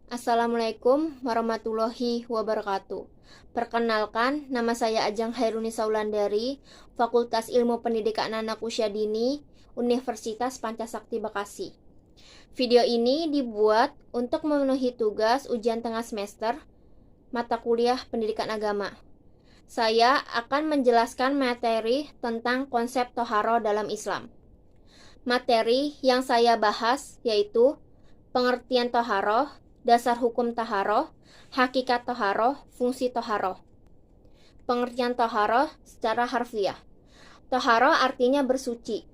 Assalamualaikum warahmatullahi wabarakatuh. Perkenalkan, nama saya Ajeng Hairunisa Wulandari, Fakultas Ilmu Pendidikan Anak Usia Dini, Universitas Pancasakti Bekasi. Video ini dibuat untuk memenuhi tugas ujian tengah semester mata kuliah Pendidikan Agama. Saya akan menjelaskan materi tentang konsep toharo dalam Islam. Materi yang saya bahas yaitu pengertian toharo, dasar hukum toharo, hakikat toharo, fungsi toharo. Pengertian toharo secara harfiah. Toharo artinya bersuci,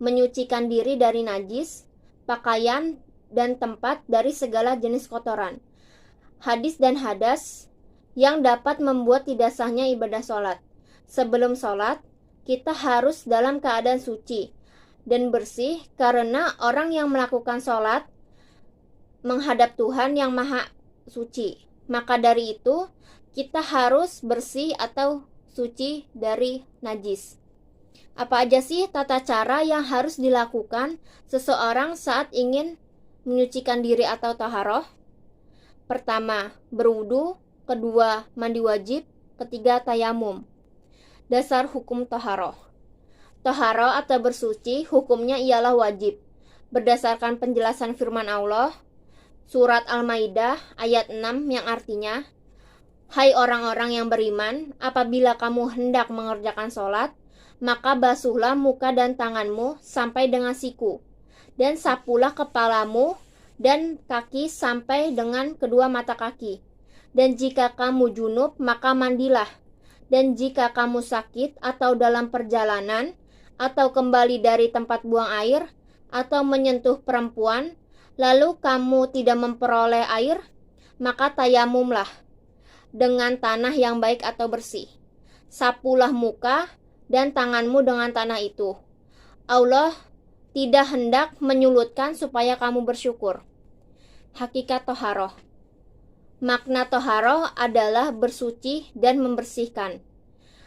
menyucikan diri dari najis, pakaian, dan tempat dari segala jenis kotoran, hadis dan hadas yang dapat membuat tidak sahnya ibadah sholat. Sebelum sholat, kita harus dalam keadaan suci dan bersih karena orang yang melakukan sholat menghadap Tuhan yang maha suci. Maka dari itu, kita harus bersih atau suci dari najis. Apa aja sih tata cara yang harus dilakukan seseorang saat ingin menyucikan diri atau taharoh? Pertama, berwudu. Kedua, mandi wajib. Ketiga, tayamum. Dasar hukum taharoh. Toharo atau bersuci hukumnya ialah wajib. Berdasarkan penjelasan firman Allah, Surat Al-Maidah ayat 6 yang artinya, "Hai orang-orang yang beriman, apabila kamu hendak mengerjakan sholat, maka basuhlah muka dan tanganmu sampai dengan siku, dan sapulah kepalamu dan kaki sampai dengan kedua mata kaki. Dan jika kamu junub, maka mandilah. Dan jika kamu sakit atau dalam perjalanan, atau kembali dari tempat buang air, atau menyentuh perempuan, lalu kamu tidak memperoleh air, maka tayamumlah dengan tanah yang baik atau bersih. Sapulah muka dan tanganmu dengan tanah itu. Allah tidak hendak menyulutkan supaya kamu bersyukur." Hakikat toharoh. Makna toharoh adalah bersuci dan membersihkan.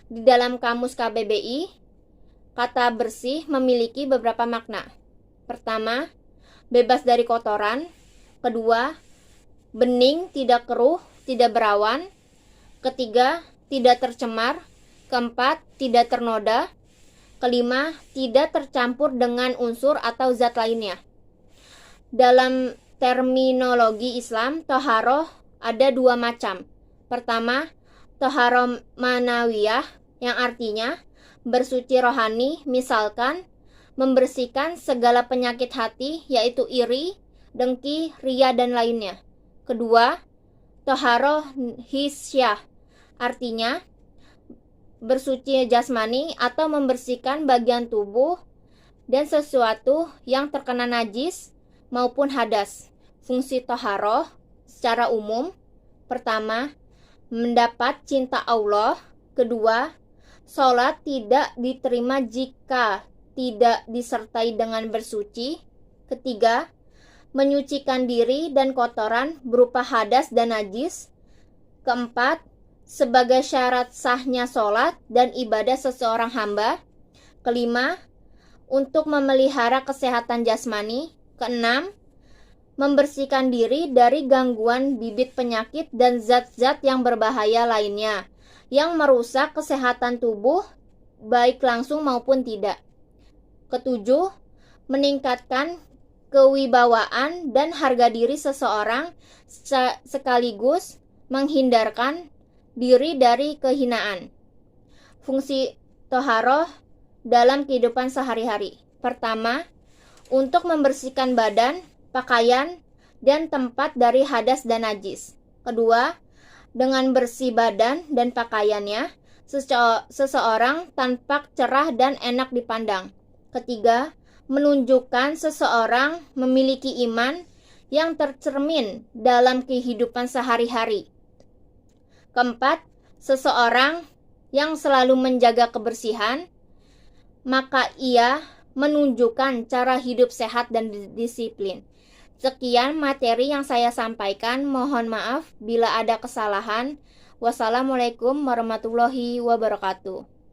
Di dalam kamus KBBI, kata bersih memiliki beberapa makna. Pertama, bebas dari kotoran. Kedua, bening, tidak keruh, tidak berawan. Ketiga, tidak tercemar. Keempat, tidak ternoda. Kelima, tidak tercampur dengan unsur atau zat lainnya. Dalam terminologi Islam, toharoh ada dua macam. Pertama, toharoh manawiyah yang artinya bersuci rohani, misalkan membersihkan segala penyakit hati, yaitu iri, dengki, ria, dan lainnya. Kedua, toharoh hisyah, artinya bersuci jasmani atau membersihkan bagian tubuh dan sesuatu yang terkena najis maupun hadas. Fungsi toharoh secara umum, pertama, mendapat cinta Allah. Kedua, sholat tidak diterima jika tidak disertai dengan bersuci. Ketiga, menyucikan diri dan kotoran berupa hadas dan najis. Keempat, sebagai syarat sahnya sholat dan ibadah seseorang hamba. Kelima, untuk memelihara kesehatan jasmani. Keenam, membersihkan diri dari gangguan bibit penyakit dan zat-zat yang berbahaya lainnya yang merusak kesehatan tubuh baik langsung maupun tidak. Ketujuh, meningkatkan kewibawaan dan harga diri seseorang sekaligus menghindarkan diri dari kehinaan. Fungsi toharoh dalam kehidupan sehari-hari. Pertama, untuk membersihkan badan, pakaian, dan tempat dari hadas dan najis. Kedua, dengan bersih badan dan pakaiannya, seseorang tampak cerah dan enak dipandang. Ketiga, menunjukkan seseorang memiliki iman yang tercermin dalam kehidupan sehari-hari. Keempat, seseorang yang selalu menjaga kebersihan, maka ia menunjukkan cara hidup sehat dan disiplin. Sekian materi yang saya sampaikan. Mohon maaf bila ada kesalahan. Wassalamualaikum warahmatullahi wabarakatuh.